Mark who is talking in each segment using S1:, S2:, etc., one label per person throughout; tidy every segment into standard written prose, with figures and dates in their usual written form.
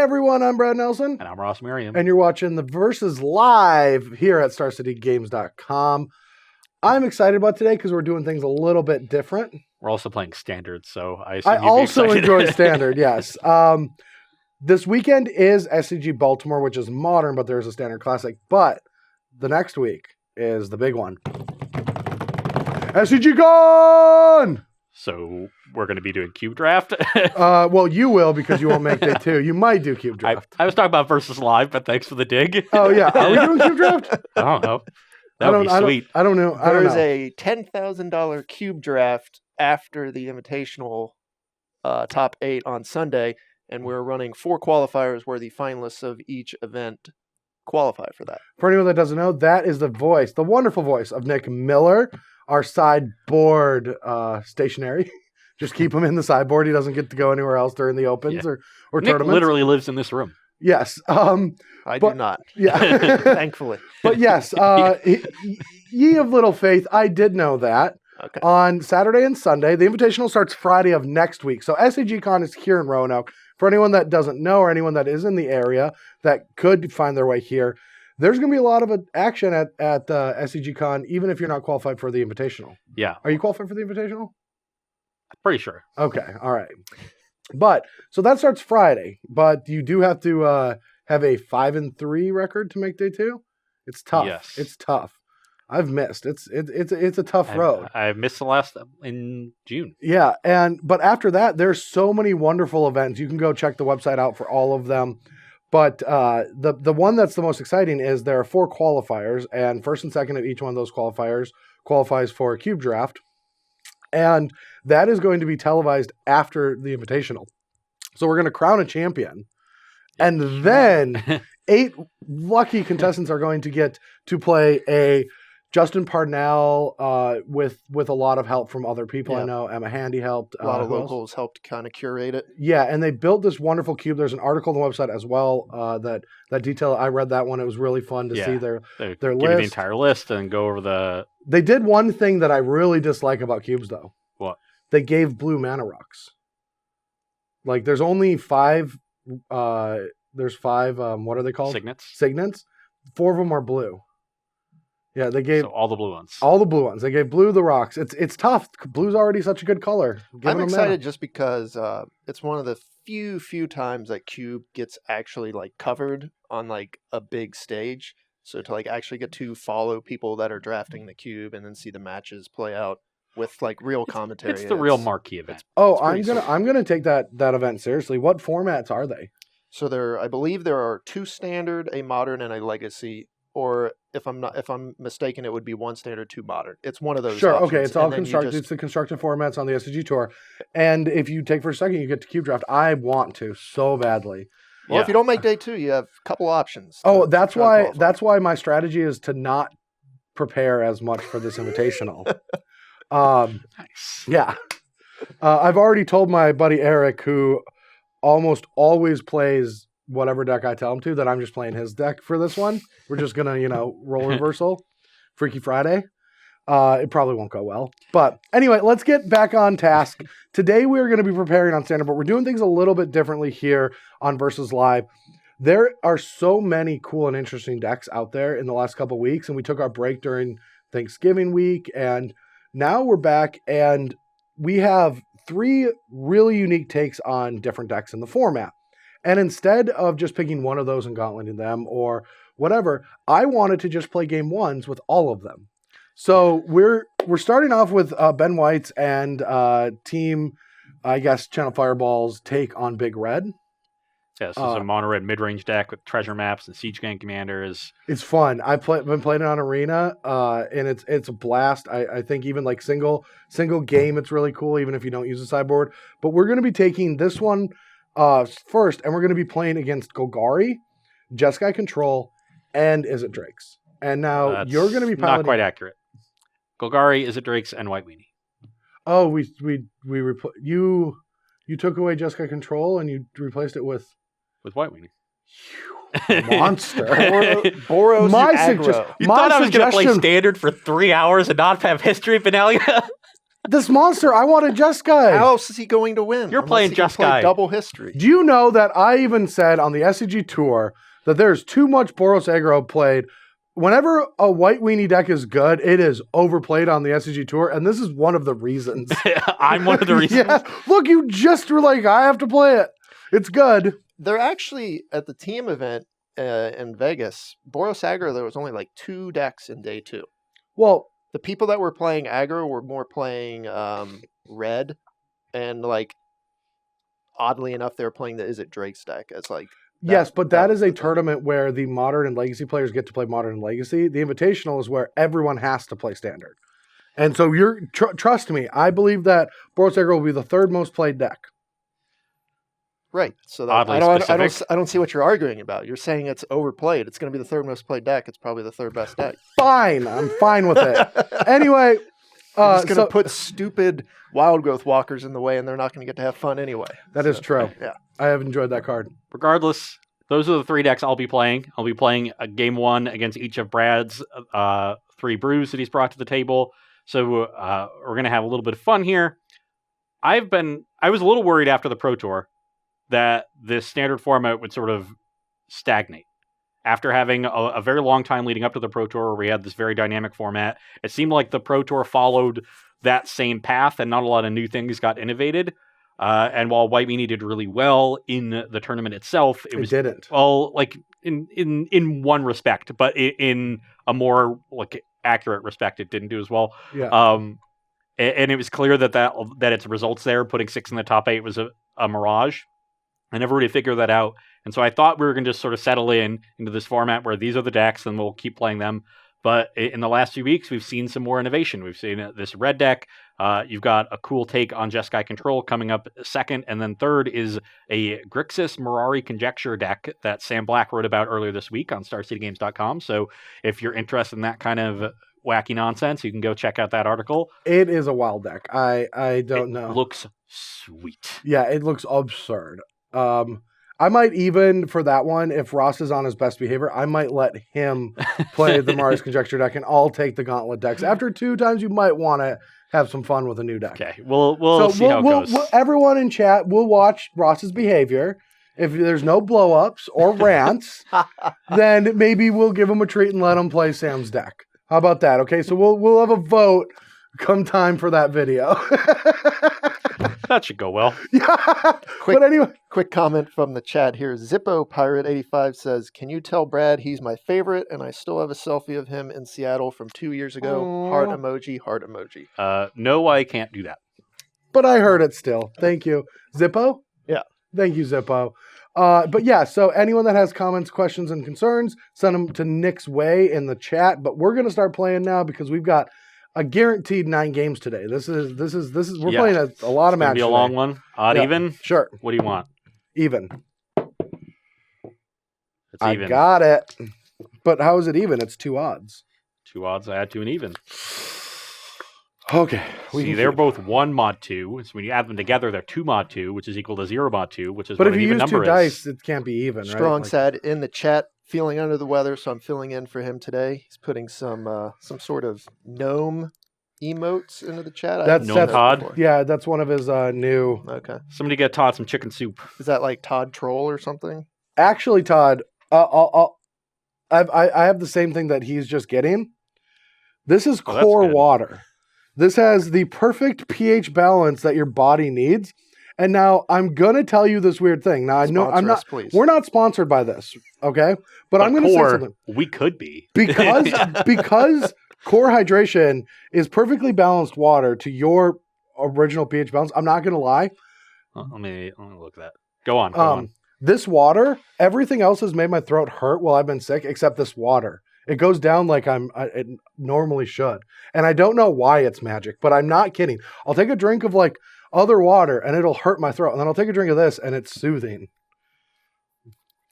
S1: everyone, I'm Brad Nelson.
S2: And I'm Ross Merriam.
S1: And you're watching the Versus Live here at StarCityGames.com. I'm excited about today because we're doing things a little bit different.
S2: We're also playing Standard, so I assume
S1: I
S2: you'd be
S1: also
S2: excited.
S1: enjoy Standard, yes. This weekend is SCG Baltimore, which is modern, but there's a Standard Classic. But the next week is the big one. SCG Gone!
S2: So we're going to be doing Cube Draft?
S1: Well, you will because you won't make day 2. You might do Cube Draft.
S2: I was talking about Versus Live, but thanks for the dig.
S1: Oh, yeah. Are we doing Cube Draft?
S2: I don't know. That would be sweet.
S1: I don't know.
S3: There's a $10,000 Cube Draft after the Invitational top 8 on Sunday, and we're running 4 qualifiers where the finalists of each event qualify for that.
S1: For anyone that doesn't know, that is the voice, the wonderful voice of Nick Miller, our sideboard stationary. Just keep him in the sideboard. He doesn't get to go anywhere else during the opens or
S2: Nick
S1: tournaments.
S2: Literally lives in this room.
S1: Yes.
S3: I do not.
S1: Yeah.
S3: Thankfully.
S1: But yes, ye of little faith, I did know that.
S3: Okay.
S1: On Saturday and Sunday, the Invitational starts Friday of next week. So SCG Con is here in Roanoke. For anyone that doesn't know or anyone that is in the area that could find their way here, there's going to be a lot of action at SCG Con, even if you're not qualified for the Invitational.
S2: Yeah.
S1: Are you qualified for the Invitational?
S2: Pretty sure.
S1: Okay. All right. But so that starts Friday, but you do have to have a 5-3 record to make day 2. It's tough.
S2: Yes.
S1: It's tough. I've missed. It's a tough road.
S2: I missed the last in June.
S1: Yeah, but after that, there's so many wonderful events. You can go check the website out for all of them. But the one that's the most exciting is there are 4 qualifiers, and first and second of each one of those qualifiers qualifies for a Cube Draft. And that is going to be televised after the Invitational. So we're going to crown a champion. And then 8 lucky contestants are going to get to play a Justin Parnell with a lot of help from other people.
S3: Yeah.
S1: I know Emma Handy helped.
S3: A lot of locals helped kind of curate it.
S1: Yeah, and they built this wonderful cube. There's an article on the website as well that detail. I read that one. It was really fun to see their
S2: Give
S1: list.
S2: you the entire list and go over the...
S1: They did one thing that I really dislike about cubes, though.
S2: What?
S1: They gave blue mana rocks. Like, there's only 5... there's 5, what are they called?
S2: Signets.
S1: Signets. 4 of them are blue. Yeah, they gave...
S2: So all the blue ones.
S1: All the blue ones. They gave blue the rocks. It's tough. Blue's already such a good color.
S3: I'm excited just because it's one of the few times that Cube gets actually like covered on like a big stage. So to like actually get to follow people that are drafting the Cube and then see the matches play out with like real commentary.
S2: It's the real marquee event.
S1: Oh, I'm gonna take that event seriously. What formats are they?
S3: So I believe there are 2 standard, a modern, and a legacy. Or if I'm mistaken, it would be 1 standard, 2 modern. It's one of those.
S1: Sure.
S3: options.
S1: Okay. It's all constructed. It's the constructed formats on the SCG tour. And if you take for a second, you get to Cube Draft. I want to so badly.
S3: Well, if you don't make day 2, you have a couple options.
S1: Oh, that's why my strategy is to not prepare as much for this Invitational.
S2: Nice.
S1: Yeah. I've already told my buddy Eric, who almost always plays whatever deck I tell him to, that I'm just playing his deck for this one. We're just going to, roll reversal. Freaky Friday. It probably won't go well. But anyway, let's get back on task. Today we're going to be preparing on Standard, but we're doing things a little bit differently here on Versus Live. There are so many cool and interesting decks out there in the last couple of weeks, and we took our break during Thanksgiving week, and now we're back, and we have 3 really unique takes on different decks in the format. And instead of just picking one of those and gauntleting them or whatever, I wanted to just play game 1s with all of them. So we're starting off with Ben White's and team, I guess, Channel Fireball's take on Big Red.
S2: Yeah, this is a mono red mid-range deck with treasure maps and siege gang commanders.
S1: It's fun. I've been playing it on Arena, and it's a blast. I think even like single game, it's really cool, even if you don't use a sideboard. But we're going to be taking this one first, and we're going to be playing against Golgari, Jeskai Control, and Izzet Drakes. And now you're going to be piloting...
S2: Not quite accurate. Golgari, Izzet Drakes, and White Weenie.
S1: Oh, you took away Jeskai Control and you replaced it with
S2: White Weenie.
S1: Monster.
S3: Boros
S1: my
S3: aggro.
S1: suggestion.
S2: You thought I was going to play Standard for 3 hours and not have History of Benalia?
S1: This monster, I wanted Jeskai.
S3: How else is he going to win?
S2: You're
S3: Unless
S2: playing
S3: he can play
S2: Jeskai.
S3: double history.
S1: Do you know that I even said on the SCG tour that there's too much Boros aggro played? Whenever a white weenie deck is good, it is overplayed on the SCG tour, and this is one of the reasons.
S2: I'm one of the reasons.
S1: Yeah, look, you just were like, I have to play it. It's good.
S3: They're actually, at the team event in Vegas, Boros aggro, there was only like 2 decks in day 2.
S1: Well,
S3: The people that were playing aggro were more playing red, and like oddly enough, they were playing the Is It Drake's deck as like.
S1: yes, but that
S3: was
S1: is a
S3: the thing.
S1: tournament where the Modern and Legacy players get to play Modern and Legacy. The Invitational is where everyone has to play Standard. And so trust me, I believe that Boros aggro will be the 3rd most played deck.
S3: Right. So that,
S2: Oddly
S3: I don't see what you're arguing about. You're saying it's overplayed. It's going to be the 3rd most played deck. It's probably the 3rd best deck.
S1: Fine, I'm fine with it. Anyway,
S3: You're just going to
S1: so
S3: put stupid Wild Growth Walkers in the way, and they're not going to get to have fun anyway.
S1: that is true.
S3: Yeah.
S1: I have enjoyed that card.
S2: Regardless, those are the 3 decks I'll be playing. I'll be playing a game 1 against each of Brad's 3 brews that he's brought to the table. So we're going to have a little bit of fun here. I was a little worried after the Pro Tour that this standard format would sort of stagnate. After having a very long time leading up to the Pro Tour where we had this very dynamic format, it seemed like the Pro Tour followed that same path and not a lot of new things got innovated. And while White Meanie did really well in the tournament itself, it
S1: didn't.
S2: Well, like in one respect, but in a more like accurate respect, it didn't do as well.
S1: Yeah.
S2: And it was clear that its results there, putting 6 in the top 8, was a mirage. And everybody figured that out. And so I thought we were going to just sort of settle into this format where these are the decks and we'll keep playing them. But in the last few weeks, we've seen some more innovation. We've seen this red deck. You've got a cool take on Jeskai Control coming up 2nd. And then 3rd is a Grixis Mirari Conjecture deck that Sam Black wrote about earlier this week on StarCityGames.com. So if you're interested in that kind of wacky nonsense, you can go check out that article.
S1: It is a wild deck. I don't know.
S2: It looks sweet.
S1: Yeah, it looks absurd. I might even, for that one, if Ross is on his best behavior, I might let him play the Mars Conjecture deck, and I'll take the Gauntlet decks. After 2 times, you might want to have some fun with a new deck.
S2: Okay, we'll see how it goes.
S1: Everyone in chat, we'll watch Ross's behavior. If there's no blow-ups or rants, then maybe we'll give him a treat and let him play Sam's deck. How about that? Okay, so we'll have a vote come time for that video.
S2: That should go well.
S1: Yeah. But anyway,
S3: Quick comment from the chat here. Zippo Pirate 85 says, "Can you tell Brad he's my favorite, and I still have a selfie of him in Seattle from 2 years ago."
S1: Aww.
S3: Heart emoji, heart emoji.
S2: No, I can't do that.
S1: but I heard it still. Thank you, Zippo.
S3: Yeah.
S1: Thank you, Zippo. But yeah, so anyone that has comments, questions, and concerns, send them to Nick's way in the chat. But we're gonna start playing now because we've got a guaranteed 9 games today. This is we're playing a lot of matches.
S2: Be a long one. Odd even.
S1: Sure.
S2: What do you want?
S1: Even.
S2: It's
S1: I
S2: even.
S1: got it. But how is it even? It's 2 odds.
S2: 2 odds. I add to an even.
S1: Okay.
S2: See, they're both 1 mod 2. So when you add them together, they're 2 mod 2, which is equal to 0 mod 2, which is
S1: But
S2: what
S1: if
S2: an
S1: you
S2: even
S1: use
S2: number
S1: 2
S2: is.
S1: dice, it can't be even, right?
S3: Strong said in the chat, feeling under the weather, so I'm filling in for him today. He's putting some sort of gnome emotes into the chat.
S1: That's
S2: Gnome Todd?
S1: Yeah, that's one of his new.
S3: Okay.
S2: Somebody get Todd some chicken soup.
S3: Is that like Todd Troll or something?
S1: Actually, Todd, I have the same thing that he's just getting. This is
S2: Oh, that's
S1: core
S2: good.
S1: water. This has the perfect pH balance that your body needs. And now I'm gonna tell you this weird thing. Now I know I'm
S3: Sponsor
S1: not.
S3: us, please.
S1: We're not sponsored by this, okay? But I'm gonna say
S2: core,
S1: something
S2: we could be.
S1: because core hydration is perfectly balanced water to your original pH balance. I'm not gonna lie.
S2: Let me look at that. Go on.
S1: This water, everything else has made my throat hurt while I've been sick, except this water. It goes down like it normally should. And I don't know why it's magic, but I'm not kidding. I'll take a drink of like other water and it'll hurt my throat. And then I'll take a drink of this and it's soothing.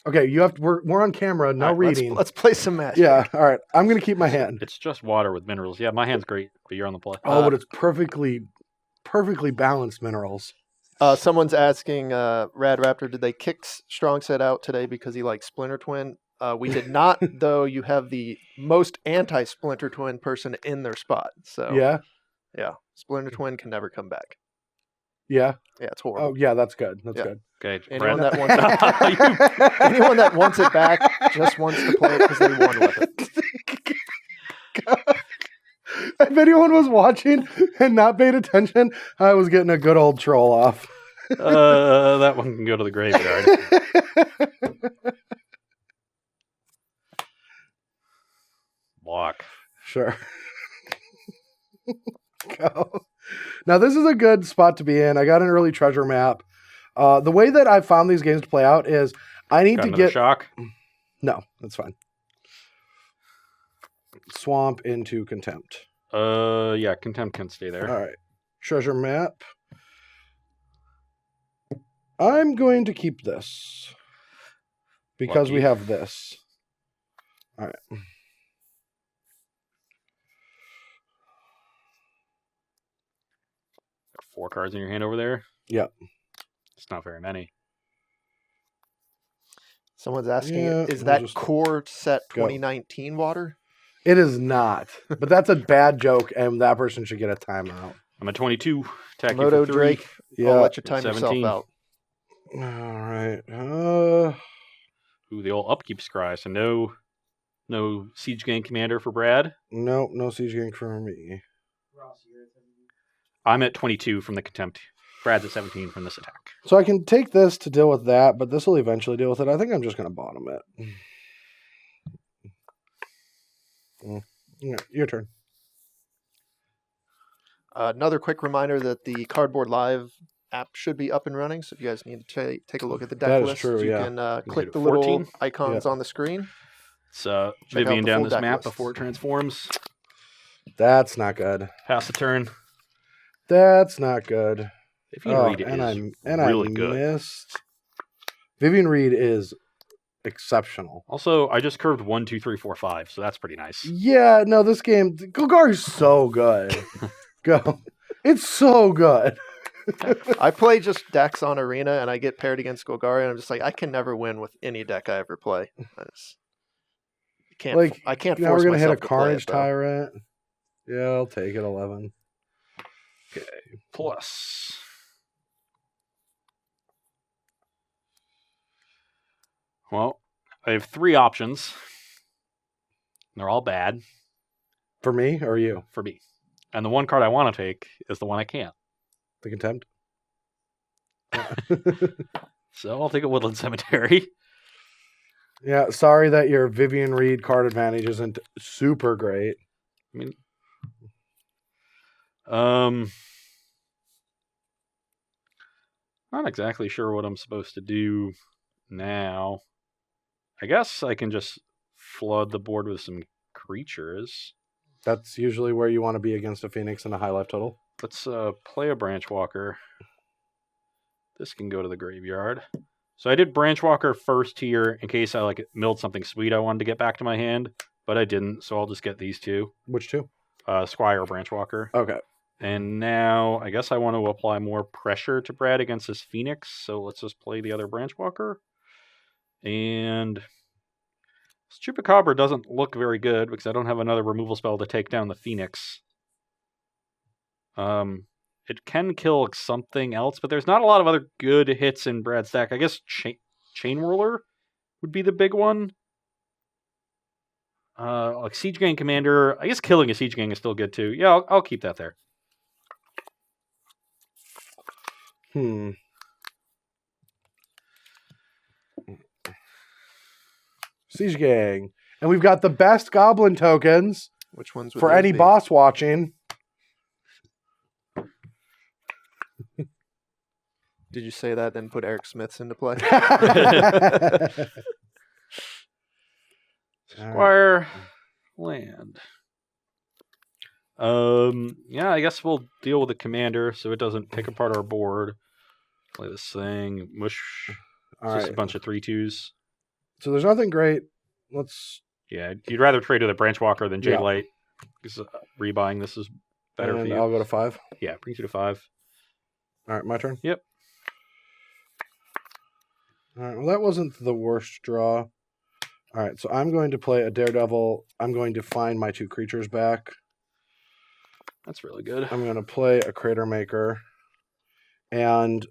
S1: Okay, we're on camera, no
S3: All right,
S1: reading.
S3: Let's play some match.
S1: Yeah, all right. I'm going to keep my hand.
S2: It's just water with minerals. Yeah, my hand's great, but you're on the play.
S1: Oh, but it's perfectly balanced minerals.
S3: Someone's asking, Rad Raptor, did they kick Strong Set out today because he likes Splinter Twin? We did not, though. You have the most anti-Splinter Twin person in their spot. So
S1: Yeah.
S3: Yeah, Splinter Twin can never come back.
S1: Yeah.
S3: Yeah, it's horrible.
S1: Oh, yeah, that's good. That's
S3: Yeah.
S1: good.
S2: Okay,
S3: Anyone
S2: Brad.
S3: that wants it, anyone that wants it back just wants to play it because they won with it.
S1: If anyone was watching and not paid attention, I was getting a good old troll off.
S2: That one can go to the graveyard. Block.
S1: Sure. Go. Now, this is a good spot to be in. I got an early treasure map. The way that I've found these games to play out is I need
S2: Got
S1: to
S2: another
S1: get...
S2: shock.
S1: No, that's fine. Swamp into Contempt.
S2: Yeah, Contempt can stay there.
S1: All right. Treasure map. I'm going to keep this because we
S2: Lucky.
S1: have this. All right.
S2: Got 4 cards in your hand over there.
S1: Yep.
S2: It's not very many.
S3: Someone's asking,
S1: Yeah,
S3: is
S1: we'll
S3: that
S1: just
S3: core set
S1: go.
S3: 2019 water?
S1: It is not, but that's a bad joke, and that person should get a timeout.
S2: I'm at 22. Attack you
S3: Moto
S2: for 3.
S3: Drake,
S1: Yeah.
S3: I'll let you time
S2: 17.
S3: yourself out.
S1: All right.
S2: Ooh, the old upkeep scry. So no Siege Gang Commander for Brad.
S1: Nope, no siege gang for me.
S2: I'm at 22 from the Contempt. Brad's at 17 from this attack.
S1: So I can take this to deal with that, but this will eventually deal with it. I think I'm just going to bottom it. Yeah, your turn.
S3: Another quick reminder that the Cardboard Live app should be up and running. So if you guys need to take a look at the deck
S1: That is
S3: list,
S1: true,
S3: you
S1: yeah.
S3: can
S2: Can
S3: click
S2: hit
S3: the
S2: 14.
S3: little icons on the screen.
S2: It's
S3: Check out
S2: Vivian
S3: the
S2: down
S3: full
S2: this
S3: deck
S2: map
S3: lists.
S2: before it transforms.
S1: That's not good.
S2: Pass the turn.
S1: That's not good.
S2: Vivian Reed
S1: and
S2: is
S1: I
S2: really good.
S1: missed. Vivian Reed is exceptional.
S2: Also, I just curved 1, 2, 3, 4, 5, so that's pretty nice.
S1: Yeah, no, this game, Golgari's so good. Go. It's so good.
S3: I play just decks on Arena, and I get paired against Golgari, and I'm just like, I can never win with any deck I ever play. I can't
S1: Now
S3: force
S1: we're gonna hit a
S3: myself to play
S1: Carnage
S3: it, though.
S1: Tyrant. Yeah, I'll take it. 11.
S2: Okay, plus. Well, I have 3 options. They're all bad
S1: For me or you?
S2: for me. And the one card I want to take is the one I can't.
S1: The Contempt.
S2: So I'll take a Woodland Cemetery.
S1: Yeah, sorry that your Vivian Reed card advantage isn't super great.
S2: I mean, not exactly sure what I'm supposed to do now. I guess I can just flood the board with some creatures.
S1: That's usually where you want to be against a Phoenix and a high life total.
S2: Let's play a Branch Walker. This can go to the graveyard. So I did Branch Walker first here in case I milled something sweet I wanted to get back to my hand, but I didn't, so I'll just get these 2.
S1: Which two?
S2: Squire Branch Walker.
S1: Okay.
S2: And now I guess I want to apply more pressure to Brad against this Phoenix, so let's just play the other Branch Walker. And Chupacabra doesn't look very good because I don't have another removal spell to take down the Phoenix. It can kill something else, but there's not a lot of other good hits in Brad's deck. I guess Chain Whirler would be the big one. Like Siege Gang Commander. I guess killing a Siege Gang is still good too. Yeah, I'll keep that there.
S1: Siege Gang. And we've got the best Goblin tokens
S3: Which ones would
S1: for
S3: those
S1: any
S3: be?
S1: boss watching.
S3: Did you say that, then put Eric Smith's into play?
S2: Squire land. Yeah, I guess we'll deal with the commander so it doesn't pick apart our board. Play this thing. Mush.
S1: All
S2: Just
S1: right.
S2: a bunch of 3/2s.
S1: So there's nothing great. Let's.
S2: Yeah, you'd rather trade with a Branch Walker than Jade
S1: Yeah.
S2: Light. Because rebuying this is better for
S1: and
S2: you.
S1: I'll go to 5.
S2: Yeah, brings you to 5.
S1: All right, my turn.
S2: Yep.
S1: All right. Well, that wasn't the worst draw. All right, so I'm going to play a Daredevil. I'm going to find my 2 creatures back.
S2: That's really good.
S1: I'm going to play a Crater Maker. And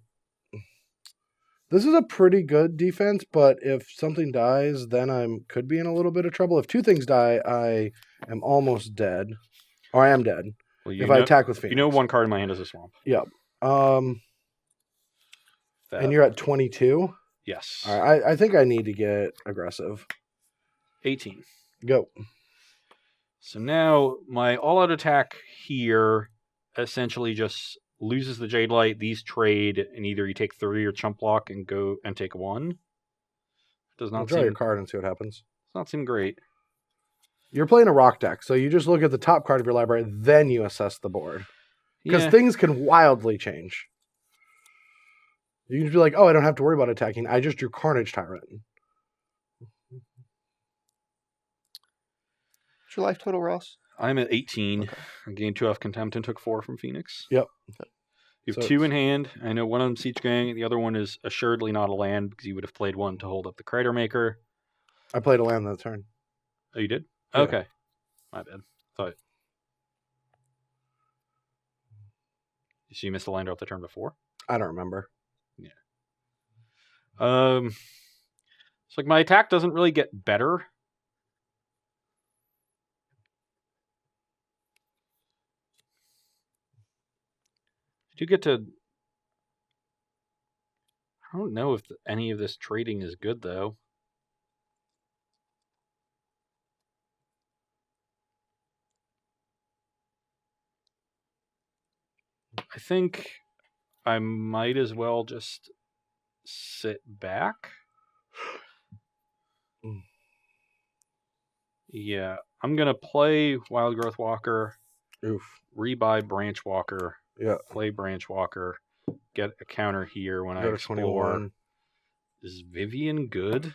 S1: this is a pretty good defense, but if something dies, then I could be in a little bit of trouble. If 2 things die, I am almost dead. Or I am dead.
S2: Well,
S1: If I attack with Phoenix.
S2: You know 1 card in my hand is a swamp.
S1: Yep. And you're at 22?
S2: Yes.
S1: All right, I think I need to get aggressive.
S2: 18.
S1: Go.
S2: So now my all-out attack here essentially just loses the Jade Light. These trade, and either you take 3 or chump block and go and take 1. Does not
S1: Draw
S2: seem
S1: your card and see what happens.
S2: Does not seem great.
S1: You're playing a rock deck, so you just look at the top card of your library, then you assess the board. Because things can wildly change. You can just be like, oh, I don't have to worry about attacking. I just drew Carnage Tyrant.
S3: What's your life total, Ross?
S2: I'm at 18.
S3: Okay.
S2: I gained 2 off Contempt and took 4 from Phoenix.
S1: Yep.
S2: You have 2 in hand. I know one of them Siege Gang. The other one is assuredly not a land because you would have played 1 to hold up the Crater Maker.
S1: I played a land that turn.
S2: Oh, you did?
S1: Yeah.
S2: Okay. My bad. Thought. So you missed a land off the turn before?
S1: I don't remember.
S2: Yeah. It's like my attack doesn't really get better. You get to... I don't know if any of this trading is good, though. I think I might as well just sit back. Yeah, I'm going to play Wild Growth Walker.
S1: Oof.
S2: Rebuy Branch Walker.
S1: Yeah.
S2: Play Branch Walker. Get a counter here when I
S1: Go to
S2: explore.
S1: 21.
S2: Is Vivian good?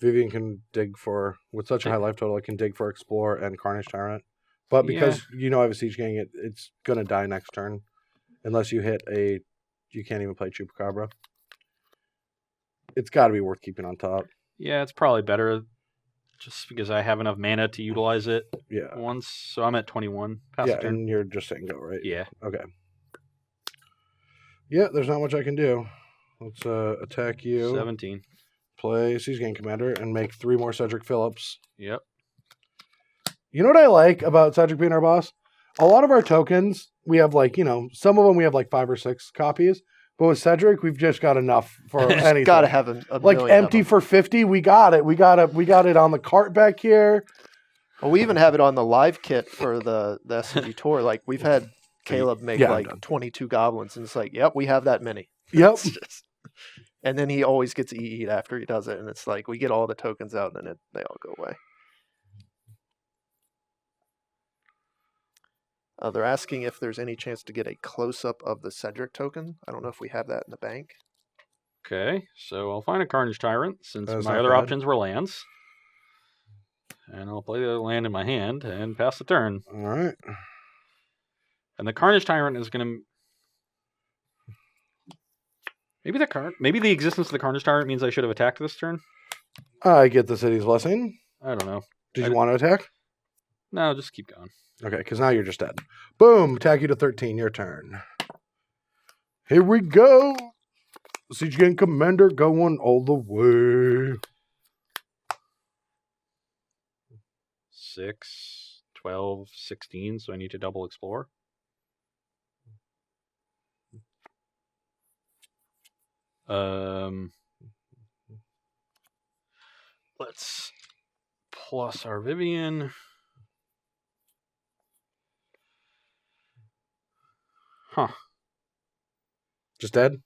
S1: Vivian can dig for, with such a high life total, it can dig for Explore and Carnage Tyrant. But because you know I have a Siege Gang, it's going to die next turn. Unless you hit a... You can't even play Chupacabra. It's got to be worth keeping on top.
S2: Yeah, it's probably better just because I have enough mana to utilize it once. So I'm at 21. Pass the turn.
S1: And you're just saying go, right?
S2: Yeah.
S1: Okay. Yeah, there's not much I can do. Let's attack you.
S2: 17.
S1: Play Siege Gang Commander and make 3 more Cedric Phillips.
S2: Yep.
S1: You know what I like about Cedric being our boss? A lot of our tokens, we have like, some of them we have like 5 or 6 copies. But with Cedric, we've just got enough for anything.
S3: Got to have a
S1: like empty for 50. We got it. We got it on the cart back here.
S3: Well, we even have it on the live kit for the SCG tour. Like we've had Caleb make 22 goblins, and it's like, yep, we have that many.
S1: Yep.
S3: And then he always gets EE'd after he does it, and it's like we get all the tokens out, and then they all go away. They're asking if there's any chance to get a close-up of the Cedric token. I don't know if we have that in the bank.
S2: Okay, so I'll find a Carnage Tyrant since
S1: That's
S2: my other options were lands. And I'll play the other land in my hand and pass the turn.
S1: All right.
S2: And the Carnage Tyrant is going to... Maybe the existence of the Carnage Tyrant means I should have attacked this turn?
S1: I get the City's Blessing.
S2: I don't know.
S1: Did you want to attack?
S2: No, just keep going.
S1: Okay, because now you're just dead. Boom! Attack you to 13. Your turn. Here we go! Siege Gang Commander going all the way.
S2: 6, 12, 16, so I need to double explore. Let's plus our Vivian. Huh.
S1: Just dead?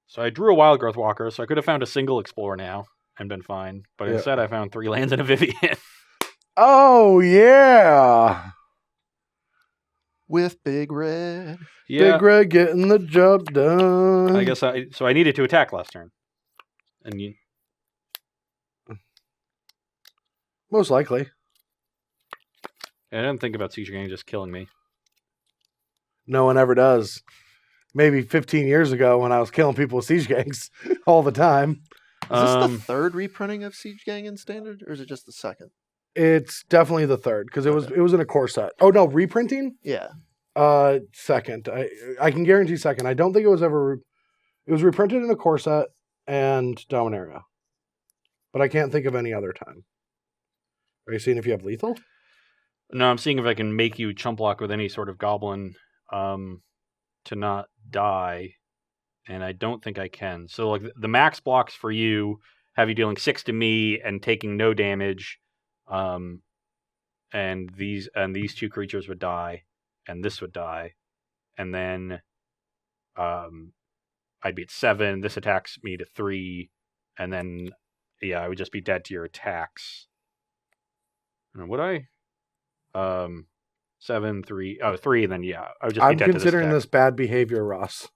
S2: So I drew a Wild Growth Walker, so I could have found a single Explorer now and been fine. But instead I found 3 lands and a Vivian.
S1: Oh, yeah!
S3: With Big Red.
S2: Yeah.
S1: Big Red getting the job done.
S2: I guess I needed to attack last turn. And you...
S1: Most likely.
S2: I didn't think about Siege Gang just killing me.
S1: No one ever does. Maybe 15 years ago when I was killing people with Siege Gangs all the time.
S3: Is this the third reprinting of Siege Gang in Standard, or is it just the second?
S1: It's definitely the third because it was in a core set. Oh no, reprinting?
S3: Yeah.
S1: Second. I can guarantee second. I don't think it was ever. It was reprinted in a core set and Dominaria, but I can't think of any other time. Are you seeing if you have lethal?
S2: No, I'm seeing if I can make you chump block with any sort of goblin to not die, and I don't think I can. So like the max blocks for you have you dealing 6 to me and taking no damage, and these 2 creatures would die, and this would die, and then I'd be at 7. This attacks me to 3, and then I would just be dead to your attacks. Would I? 7, 3, 3, and then I would just be
S1: I'm
S2: dead to
S1: considering
S2: this
S1: this bad behavior, Ross.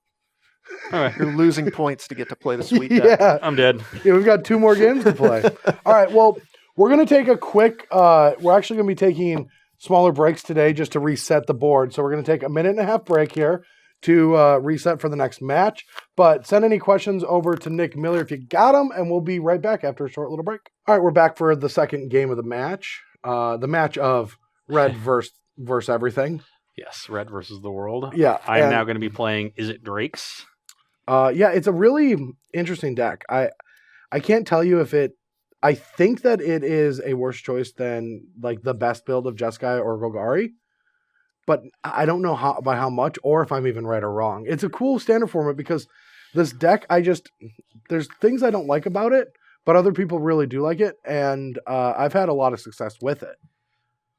S2: attack.
S3: You're losing points to get to play the sweet deck.
S1: Yeah,
S2: I'm dead.
S1: yeah, we've got 2 more games to play. All right, well, we're going to take a quick, we're actually going to be taking smaller breaks today just to reset the board. So we're going to take a 1.5-minute break here to reset for the next match. But send any questions over to Nick Miller if you got them, and we'll be right back after a short little break. All right, we're back for the second game of the match. The match of Red versus everything.
S2: Yes, Red versus the world.
S1: Yeah.
S2: I am now going to be playing Is It Drake's?
S1: Yeah, it's a really interesting deck. I can't tell you if it... I think that it is a worse choice than like the best build of Jeskai or Golgari, but I don't know by how much or if I'm even right or wrong. It's a cool standard format because this deck, there's things I don't like about it, but other people really do like it, and I've had a lot of success with it.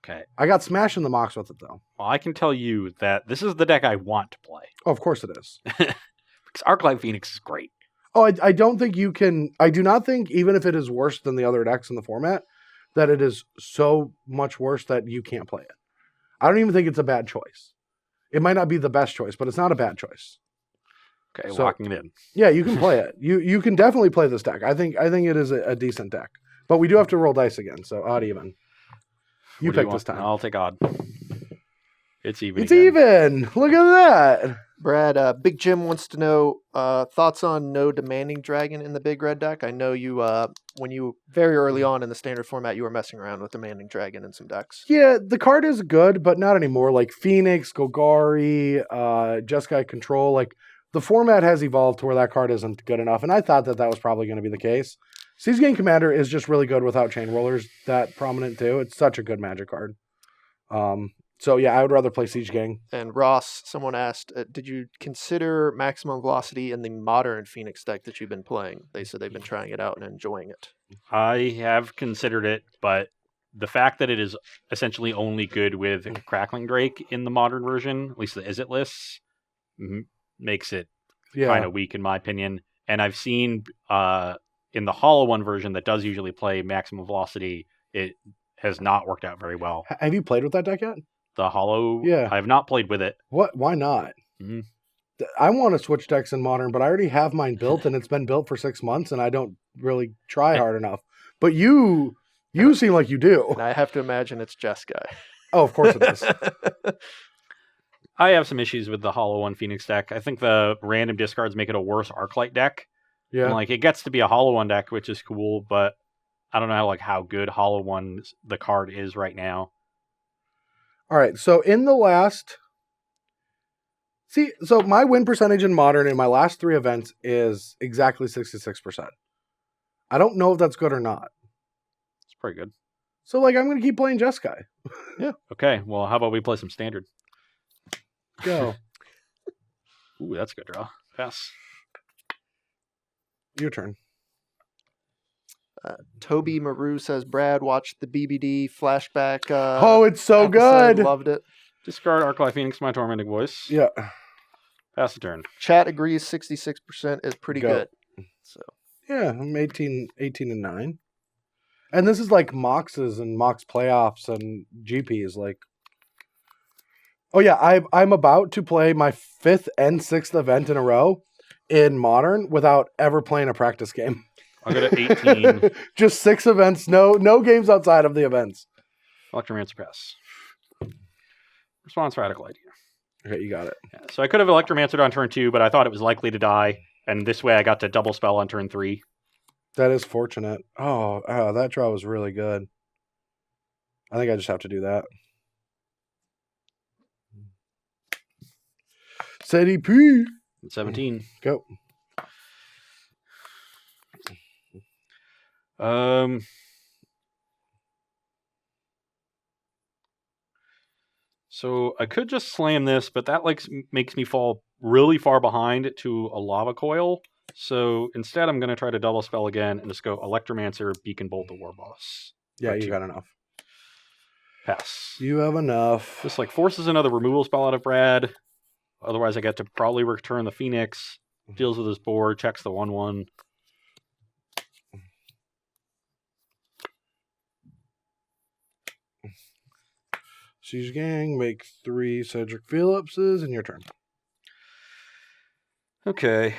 S2: Okay.
S1: I got smashed in the mocks with it, though.
S2: Well, I can tell you that this is the deck I want to play.
S1: Oh, of course it is.
S2: Because Arclight Phoenix is great.
S1: Oh, I don't think you can... I do not think, even if it is worse than the other decks in the format, that it is so much worse that you can't play it. I don't even think it's a bad choice. It might not be the best choice, but it's not a bad choice.
S2: Okay,
S1: So-
S2: locking it in.
S1: Yeah, you can play it. You can definitely play this deck. I think it is a decent deck. But we do have to roll dice again, so odd even. You
S2: What do
S1: pick
S2: want?
S1: this time.
S2: I'll take odd. It's even.
S1: It's
S2: again.
S1: even. Look at that.
S3: Brad, Big Jim wants to know thoughts on no demanding dragon in the big red deck. I know you, when you very early on in the standard format, you were messing around with demanding dragon in some decks.
S1: Yeah, the card is good, but not anymore. Like Phoenix, Golgari, Jeskai Control. Like the format has evolved to where that card isn't good enough, and I thought that was probably going to be the case. Siege Gang Commander is just really good without Chain Rollers that prominent too. It's such a good Magic card. So yeah, I would rather play Siege Gang.
S3: And Ross, someone asked, did you consider maximum velocity in the modern Phoenix deck that you've been playing? They said they've been trying it out and enjoying it.
S2: I have considered it, but the fact that it is essentially only good with Crackling Drake in the modern version, at least the Is It lists, makes it kind of weak in my opinion. And I've seen in the Hollow One version that does usually play maximum velocity, it has not worked out very well.
S1: Have you played with that deck yet?
S2: The Hollow,
S1: Yeah.
S2: I have not played with it.
S1: What? Why not?
S2: Mhm.
S1: I want to switch decks in Modern, but I already have mine built, and it's been built for 6 months, and I don't really try hard enough. But you seem like you do.
S3: And I have to imagine it's Jeskai.
S1: Oh, of course it is.
S2: I have some issues with the Hollow One Phoenix deck. I think the random discards make it a worse Arclight deck.
S1: Yeah.
S2: And, like, it gets to be a Hollow One deck, which is cool, but I don't know how good Hollow One the card is right now.
S1: All right. So in the last, so my win percentage in Modern in my last 3 events is exactly 66%. I don't know if that's good or not.
S2: It's pretty good.
S1: So like, I'm going to keep playing Jeskai.
S2: Okay, well, how about we play some Standard?
S1: Go.
S2: Ooh, that's a good draw. Pass.
S1: Your turn.
S3: Toby Maru says, Brad, watched the BBD flashback.
S1: Oh, it's so
S3: episode,
S1: good.
S3: Loved it.
S2: Discard Arclight Phoenix, my Tormenting Voice.
S1: Yeah.
S2: Pass the turn.
S3: Chat agrees 66% is pretty
S1: Go.
S3: good. So
S1: Yeah, I'm 18 and 9. And this is like Moxes and Mox playoffs and GPs. Like, oh yeah, I'm about to play my 5th and 6th event in a row in Modern without ever playing a practice game.
S2: I'll go to 18.
S1: Just 6 events, no games outside of the events.
S2: Electromancer pass. Response Radical Idea.
S1: Okay, you got it.
S2: Yeah, so I could have Electromancered on turn 2, but I thought it was likely to die, and this way I got to double spell on turn 3.
S1: That is fortunate. Oh, that draw was really good. I think I just have to do that. Steady P.
S2: 17.
S1: Go.
S2: So I could just slam this, but that makes me fall really far behind to a lava coil. So instead, I'm going to try to double spell again and just go Electromancer, Beacon Bolt the War Boss.
S1: Yeah,
S2: Or
S1: you
S2: 2.
S1: got enough.
S2: Pass.
S1: You have enough.
S2: This forces another removal spell out of Brad. Otherwise, I get to probably return the Phoenix. Deals with his board, checks the 1/1.
S1: Siege Gang, make 3 Cedric Phillipses, and your turn.
S2: Okay.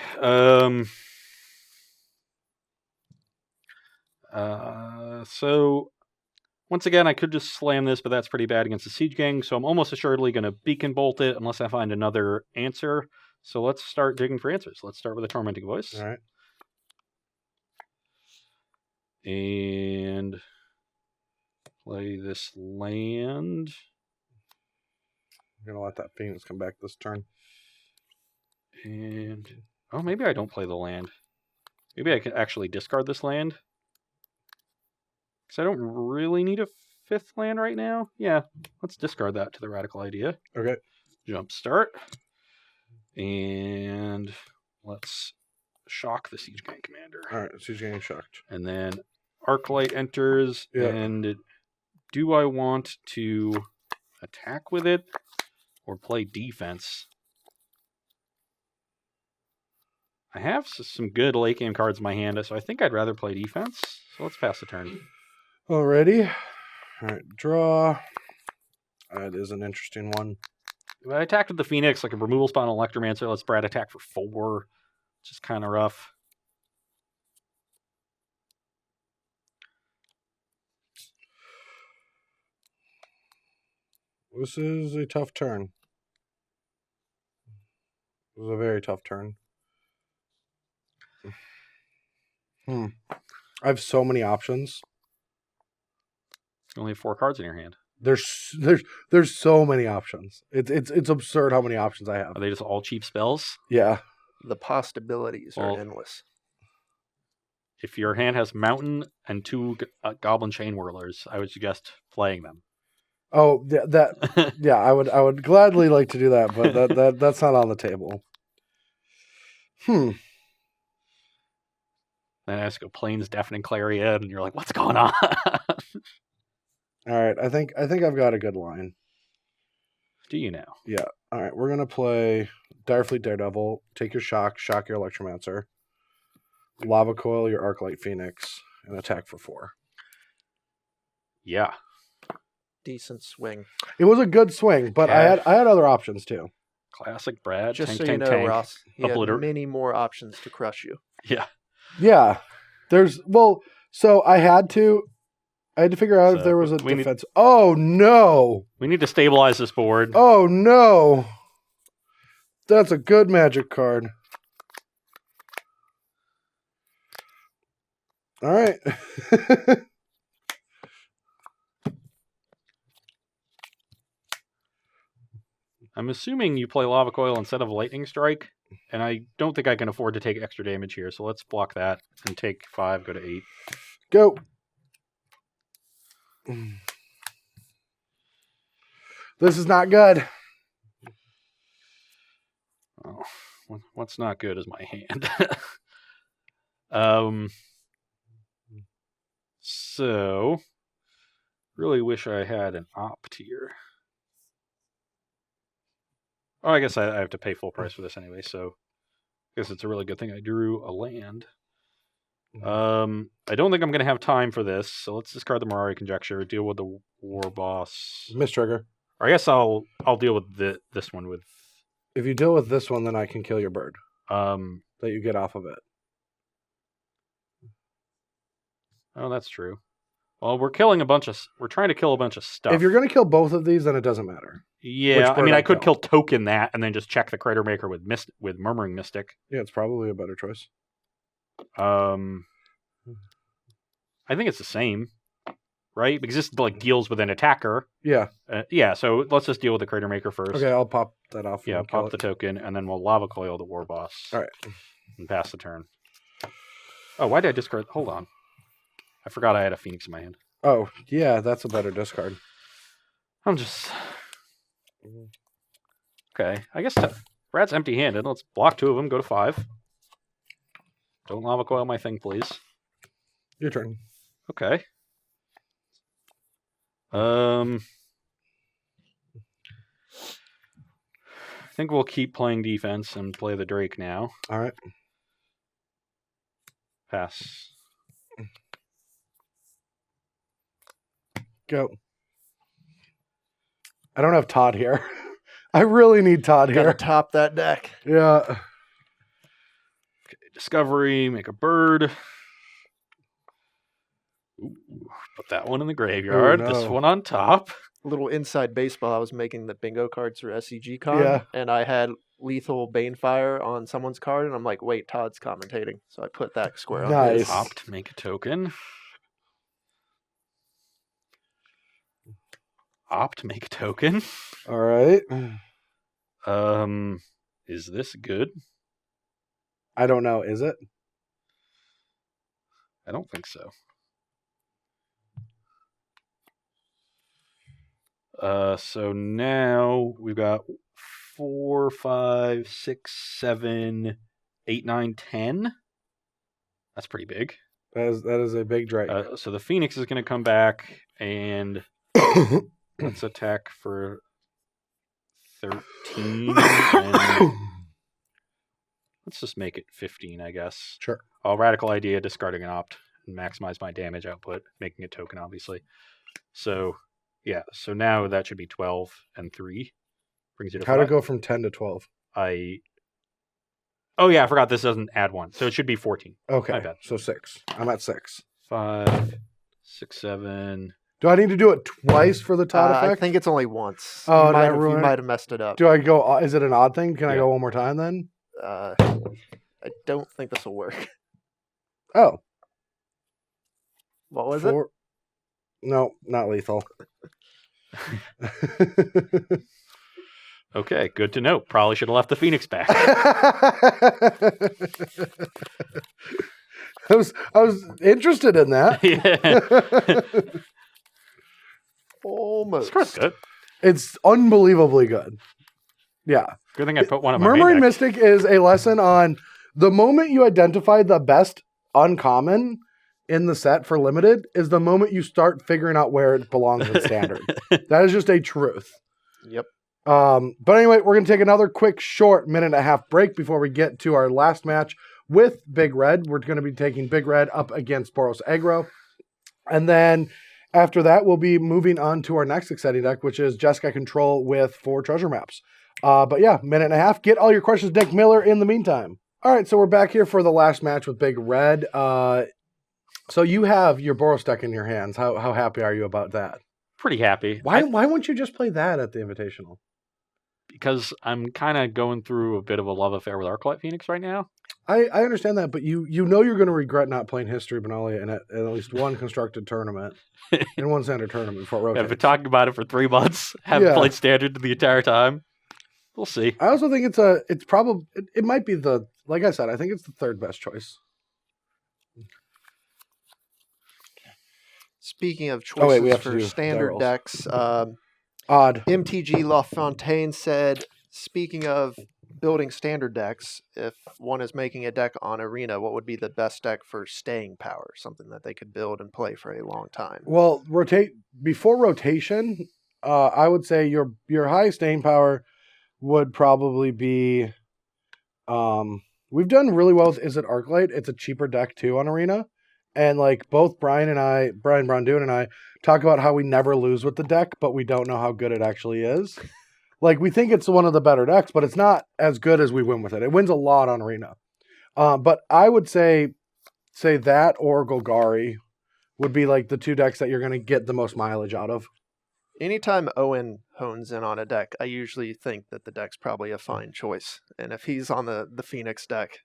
S2: So once again, I could just slam this, but that's pretty bad against the Siege Gang. So I'm almost assuredly going to Beacon Bolt it unless I find another answer. So let's start digging for answers. Let's start with a Tormenting Voice.
S1: All right.
S2: And play this land.
S1: I'm going to let that Phoenix come back this turn.
S2: And maybe I don't play the land. Maybe I can actually discard this land. Because I don't really need a 5th land right now. Yeah, let's discard that to the radical idea.
S1: Okay.
S2: Jump start. And let's shock the Siege Gang Commander.
S1: All right, Siege Gang shocked.
S2: And then Arclight enters.
S1: Yeah.
S2: And do I want to attack with it or play defense? I have some good late game cards in my hand, so I think I'd rather play defense. So let's pass the turn.
S1: Alrighty. All right, draw. That is an interesting one.
S2: If I attacked with the Phoenix, like a removal spell on Electromancer, let's Brad attack for 4, which is kind of rough.
S1: This is a tough turn. This is a very tough turn. I have so many options.
S2: You only have 4 cards in your hand.
S1: There's so many options. It's absurd how many options I have.
S2: Are they just all cheap spells?
S1: Yeah.
S3: The possibilities are endless.
S2: If your hand has Mountain and 2 Goblin Chain Whirlers, I would suggest playing them.
S1: Oh, yeah, I would gladly like to do that, but that's not on the table.
S2: Then I just go Plains Deafening Clarion, and you're like, what's going on?
S1: All right, I think I've got a good line.
S2: Do you now?
S1: Yeah. All right, we're gonna play Direfleet Daredevil. Take your shock your Electromancer. Lava Coil your Arclight Phoenix, and attack for 4.
S2: Yeah.
S3: Decent swing.
S1: It was a good swing, but I had other options too.
S2: Classic Brad.
S3: Just
S2: tank,
S3: so
S2: tank,
S3: you know,
S2: tank.
S3: Ross, he had many more options to crush you.
S2: Yeah.
S1: Yeah. So I had to figure out if there was a defense. Oh no!
S2: We need to stabilize this board.
S1: Oh no! That's a good Magic card. All right.
S2: I'm assuming you play Lava Coil instead of Lightning Strike, and I don't think I can afford to take extra damage here, so let's block that and take 5, go to 8.
S1: Go. This is not good.
S2: Oh, what's not good is my hand. So, really wish I had an opt here. Oh, I guess I have to pay full price for this anyway, so I guess it's a really good thing I drew a land. I don't think I'm going to have time for this, so let's discard the Mirari Conjecture, deal with the War Boss.
S1: Mistrigger.
S2: Or I guess I'll deal with this one with...
S1: If you deal with this one, then I can kill your bird. That you get off of it.
S2: Oh, that's true. Well, we're trying to kill a bunch of stuff.
S1: If you're going to kill both of these, then it doesn't matter.
S2: Yeah, I mean, I could kill token that and then just check the Crater Maker with Murmuring Mystic.
S1: Yeah, it's probably a better choice.
S2: I think it's the same. right? Because this like deals with an attacker.
S1: Yeah.
S2: Yeah, so let's just deal with the Crater Maker first.
S1: Okay, I'll pop that off.
S2: Yeah,
S1: and kill
S2: pop the
S1: it.
S2: token, and then we'll Lava Coil the War Boss.
S1: All right.
S2: And pass the turn. Oh, why did I discard? Hold on. I forgot I had a Phoenix in my hand.
S1: Oh, yeah, that's a better discard.
S2: I'm just... Okay, I guess Brad's empty-handed. Let's block 2 of them, go to 5. Don't Lava Coil my thing, please.
S1: Your turn.
S2: Okay. I think we'll keep playing defense and play the Drake now.
S1: All right.
S2: Pass.
S1: Go. I don't have Todd here. I really need Todd
S3: Gotta
S1: here.
S3: top that deck.
S1: Yeah.
S2: Okay, Discovery, make a bird. Ooh, put that one in the graveyard.
S1: Ooh,
S2: This
S1: no.
S2: one on top.
S3: Little inside baseball. I was making the bingo cards for SCG Con,
S1: Yeah.
S3: and I had lethal Banefire on someone's card, and I'm like, wait, Todd's commentating. So I put that square on
S1: Nice.
S3: his.
S2: Opt, make a token. Opt, make a token.
S1: All right.
S2: Is this good?
S1: I don't know. Is it?
S2: I don't think so. So now we've got 4, 5, 6, 7, 8, 9, 10. That's pretty big.
S1: That is a big Drake.
S2: So the Phoenix is going to come back, and let's attack for 13. And let's just make it 15, I guess.
S1: Sure.
S2: I'll Radical Idea, discarding an Opt, and maximize my damage output, making a token, obviously. So, yeah. So now that should be 12 and 3. Brings you to
S1: How'd
S2: 5.
S1: it go from 10 to 12?
S2: Oh, yeah, I forgot this doesn't add 1. So it should be 14.
S1: Okay.
S2: My bad.
S1: So 6. I'm at 6.
S2: 5, 6, 7.
S1: Do I need to do it twice for the Todd
S3: I
S1: effect?
S3: think it's only once.
S1: Oh,
S3: you
S1: did I
S3: might have,
S1: ruin
S3: you
S1: it?
S3: might have messed it up.
S1: Do I go? Is it an odd thing? Can I
S2: Yeah.
S1: go one more time then?
S3: I don't think this will work.
S1: Oh.
S3: What was it?
S1: No, not lethal.
S2: Okay, good to know. Probably should have left the Phoenix back.
S1: I was interested in that.
S2: Yeah.
S3: Almost.
S2: That's good.
S1: It's unbelievably good. Yeah.
S2: Good thing I put one on my
S1: Murmuring
S2: main deck.
S1: Mystic is a lesson on the moment you identify the best uncommon in the set for limited is the moment you start figuring out where it belongs in standard. That is just a truth.
S3: Yep.
S1: But anyway, we're going to take another quick, short 1.5-minute break before we get to our last match with Big Red. We're going to be taking Big Red up against Boros Aggro. And then after that, we'll be moving on to our next exciting deck, which is Jeskai Control with 4 treasure maps. But yeah, 1.5. Get all your questions, Nick Miller, in the meantime. All right, so we're back here for the last match with Big Red. So you have your Boros deck in your hands. How happy are you about that?
S2: Pretty happy.
S1: Why wouldn't you just play that at the Invitational?
S2: Because I'm kind of going through a bit of a love affair with Arclight Phoenix right now.
S1: I understand that, but you know you're going to regret not playing History Benalia in at least one constructed tournament, in one standard tournament before it
S2: I've
S1: rotates.
S2: been talking about it for 3 months. Haven't
S1: Yeah.
S2: played Standard the entire time. We'll see.
S1: I also think it's probably it might be like I said, I think it's the third best choice.
S3: Speaking of
S1: Oh, wait,
S3: choices
S1: we have to
S3: for
S1: do
S3: standard
S1: die rolls.
S3: decks,
S1: Odd.
S3: MTG LaFontaine said, speaking of building standard decks, if one is making a deck on Arena, what would be the best deck for staying power? Something that they could build and play for a long time.
S1: Well, before rotation. I would say your highest staying power would probably be. We've done really well with Is It Arclight? It's a cheaper deck too on Arena. And like both Brian Brondoon and I talk about how we never lose with the deck, but we don't know how good it actually is. Like we think it's one of the better decks, but it's not as good as we win with it. It wins a lot on Arena. But I would say that or Golgari would be like the 2 decks that you're going to get the most mileage out of.
S3: Anytime Owen hones in on a deck, I usually think that the deck's probably a fine choice. And if he's on the Phoenix deck,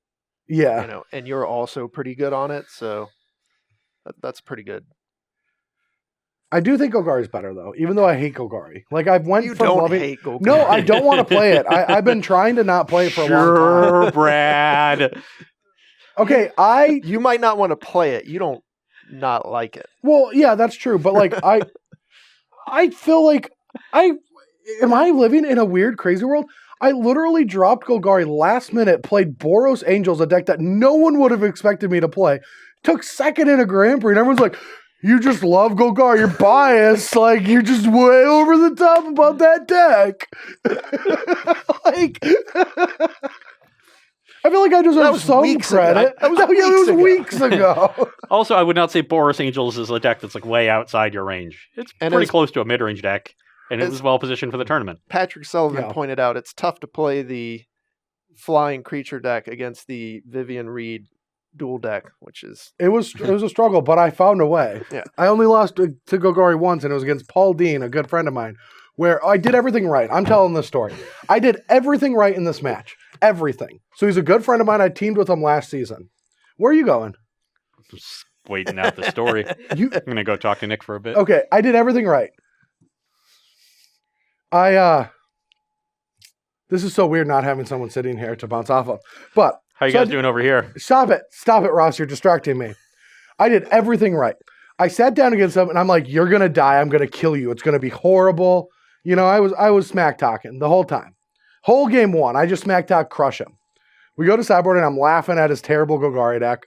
S1: Yeah.
S3: and you're also pretty good on it, so that's pretty good.
S1: I do think Golgari's better though, even though I hate Golgari. Like I've went
S3: You
S1: from
S3: don't
S1: loving.
S3: hate Golgari.
S1: No, I don't want to play it. I've been trying to not play it for a long time.
S2: Sure, Brad.
S1: Okay,
S3: You might not want to play it. You don't not like it.
S1: well, yeah, that's true. But like I feel like am I living in a weird, crazy world? I literally dropped Golgari last minute, played Boros Angels, a deck that no one would have expected me to play. Took second in a Grand Prix, and everyone's like, you just love Golgari, you're biased, like, you're just way over the top about that deck. Like, I feel like I deserve some
S3: weeks ago.
S1: credit.
S3: That was
S1: it was
S3: weeks
S1: weeks ago.
S2: Also, I would not say Boros Angels is a deck that's like way outside your range. It's
S3: And
S2: pretty
S3: as-
S2: close to a mid-range deck, and it
S3: as-
S2: was well positioned for the tournament.
S3: Patrick Sullivan
S1: Yeah.
S3: pointed out it's tough to play the flying creature deck against the Vivian Reed dual deck, which is
S1: It was a struggle, but I found a way.
S3: Yeah.
S1: I only lost to Golgari once, and it was against Paul Dean, a good friend of mine, where I did everything right. I'm telling this story. I did everything right in this match. Everything. So he's a good friend of mine. I teamed with him last season. Where are you going?
S2: Just waiting out the story.
S1: You
S2: I'm gonna go talk to Nick for a bit.
S1: okay? I did everything right. This is so weird not having someone sitting here to bounce off of. But
S2: How you
S1: so
S2: guys doing over here?
S1: Stop it, Ross. You're distracting me. I did everything right. I sat down against him, and I'm like, "You're gonna die. I'm gonna kill you. It's gonna be horrible." You know, I was smack talking the whole time. Whole game one, I just smack talk, crush him. We go to sideboard, and I'm laughing at his terrible Golgari deck.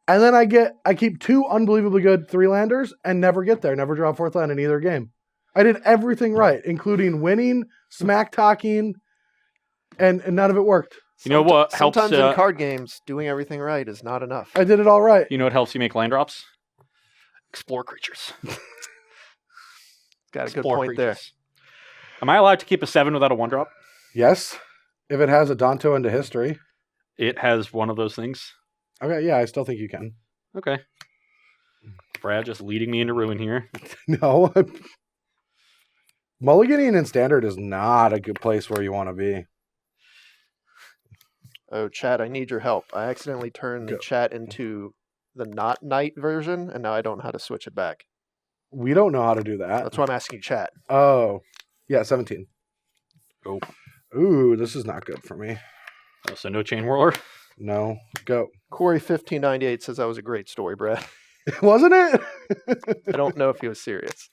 S1: And then I keep 2 unbelievably good 3-landers and never get there. Never draw 4th land in either game. I did everything right, including winning, smack talking, and none of it worked.
S2: You know what helps?
S3: sometimes in card games, doing everything right is not enough.
S1: I did it all right.
S2: You know what helps you make land drops? Explore creatures.
S3: Got a good
S2: Explore
S3: point there.
S2: creatures. Am I allowed to keep a 7 without a 1-drop?
S1: Yes, if it has a Danto into history.
S2: It has one of those things.
S1: Okay, yeah, I still think you can.
S2: Okay. Brad just leading me into ruin here.
S1: No. Mulliganing in standard is not a good place where you want to be.
S3: Oh, chat, I need your help. I accidentally turned the
S1: Go.
S3: chat into the not night version, and now I don't know how to switch it back.
S1: We don't know how to do that.
S3: That's why I'm asking chat.
S1: Oh, yeah, 17.
S2: Go.
S1: Ooh, this is not good for me.
S2: Oh, so no chain whirler.
S1: No, go.
S3: Corey1598 says that was a great story, Brad.
S1: Wasn't it?
S3: I don't know if he was serious.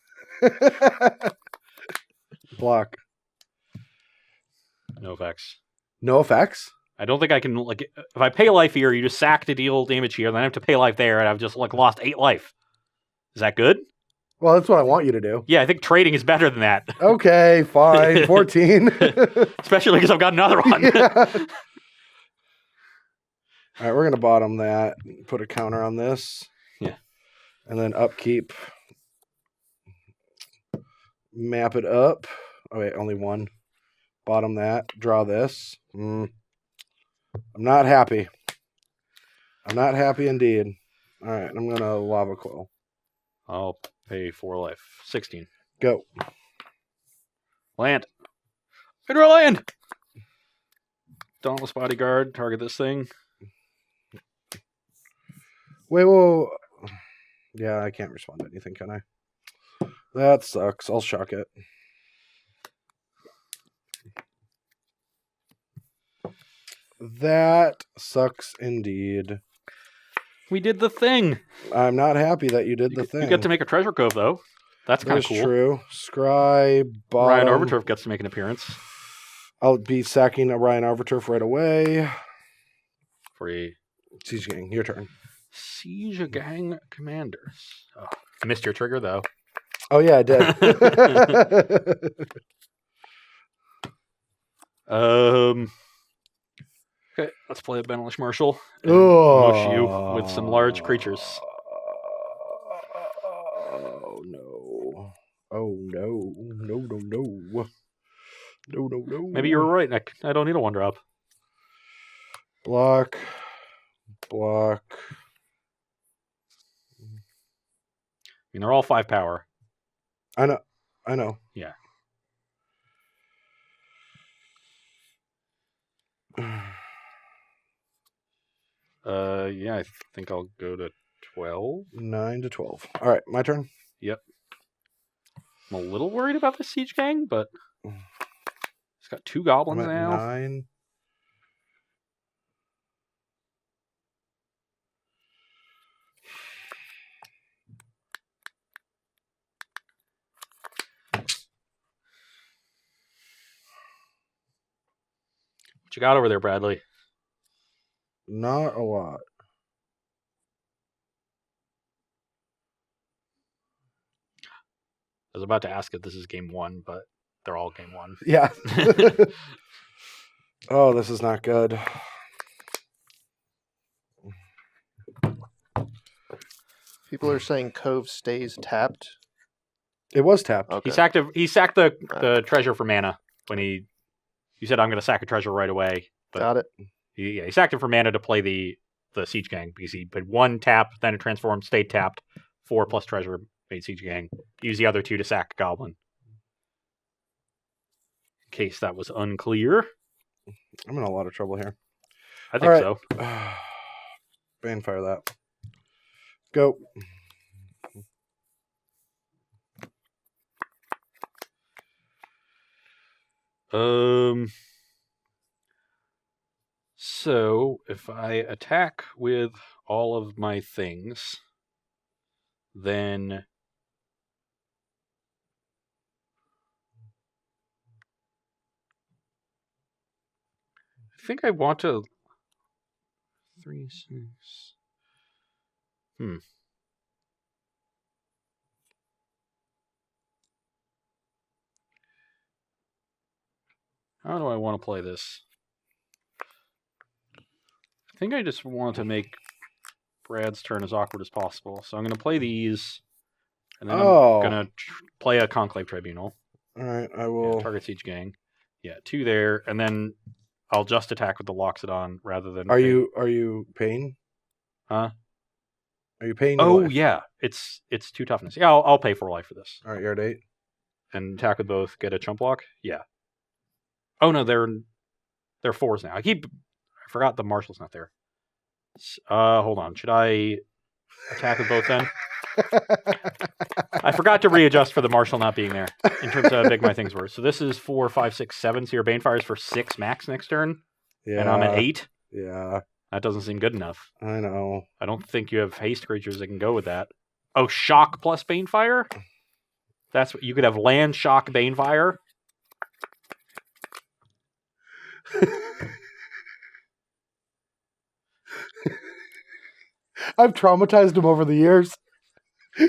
S1: Block.
S2: No effects.
S1: No effects?
S2: I don't think I can, like, if I pay life here, you just sack to deal damage here, then I have to pay life there, and I've just, like, lost 8 life. Is that good?
S1: Well, that's what I want you to do.
S2: Yeah, I think trading is better than that.
S1: Okay, fine. 14.
S2: Especially because I've got another one.
S1: Yeah. All right, we're going to bottom that. Put a counter on this.
S2: Yeah.
S1: And then upkeep. Map it up. Oh, wait, only one. Bottom that. Draw this. I'm not happy. I'm not happy indeed. All right, I'm going to Lava Coil.
S2: I'll pay 4 life. 16.
S1: Go.
S2: Land. I draw land! Dauntless Bodyguard. Target this thing.
S1: Wait, whoa. Yeah, I can't respond to anything, can I? That sucks. I'll shock it. That sucks indeed.
S2: We did the thing.
S1: I'm not happy that you did the thing.
S2: You get to make a treasure cove, though. That's kind of
S1: That's
S2: cool.
S1: true. Scry,
S2: Ryan
S1: bottom.
S2: Overturf gets to make an appearance.
S1: I'll be sacking a Ryan Overturf right away.
S2: For a
S1: Siege Gang, your turn.
S2: Siege Gang Commanders. Oh, I missed your trigger, though.
S1: Oh, yeah, I did.
S2: Okay, let's play a Benelish Marshal. And
S1: Oh.
S2: mush you with some large creatures.
S1: Oh, no. Oh, no. No, no, no. No, no, no.
S2: Maybe you were right, Nick. I don't need a 1-drop.
S1: Block. Block.
S2: I mean, they're all 5 power.
S1: I know.
S2: Yeah. Yeah, I think I'll go to 12.
S1: 9 to 12. All right, my turn.
S2: Yep. I'm a little worried about the Siege Gang, but it's got 2
S1: I'm
S2: goblins
S1: at
S2: now.
S1: 9.
S2: What you got over there, Bradley?
S1: Not a lot.
S2: I was about to ask if this is game 1, but they're all game 1.
S1: Yeah. Oh, this is not good.
S3: People are saying Cove stays tapped.
S1: It was tapped.
S3: Okay.
S2: He sacked the treasure for mana when he said, I'm going to sack a treasure right away. But
S3: Got it.
S2: he sacked it for mana to play the Siege Gang because he put 1 tap, then it transformed, stayed tapped, 4 plus treasure, made Siege Gang. Use the other 2 to sack Goblin. In case that was unclear.
S1: I'm in a lot of trouble here.
S2: I think
S1: All
S2: so.
S1: Banefire that. Go.
S2: So if I attack with all of my things, then I think I want to 3, 6. How do I want to play this? I think I just want to make Brad's turn as awkward as possible. So I'm going to play these, and then I'm going to play a Conclave Tribunal.
S1: All right, I will.
S2: Yeah, target Siege Gang. Yeah, 2 there, and then I'll just attack with the Loxodon rather than.
S1: Are you paying?
S2: Huh?
S1: Are you paying?
S2: Oh
S1: life?
S2: yeah, it's 2 toughness. Yeah, I'll pay for life for this.
S1: All right, you're at 8.
S2: And attack with both. Get a chump block. Yeah. Oh no, they're 4s now. I forgot the Marshal's not there. Hold on. Should I attack with both then? I forgot to readjust for the Marshal not being there in terms of how big my things were. So this is 4, 5, 6, 7. So your Banefire is for 6 max next turn.
S1: Yeah.
S2: And I'm at 8.
S1: Yeah.
S2: That doesn't seem good enough.
S1: I know.
S2: I don't think you have haste creatures that can go with that. Oh, Shock plus Banefire? That's what you could have land, Shock, Banefire.
S1: I've traumatized him over the years.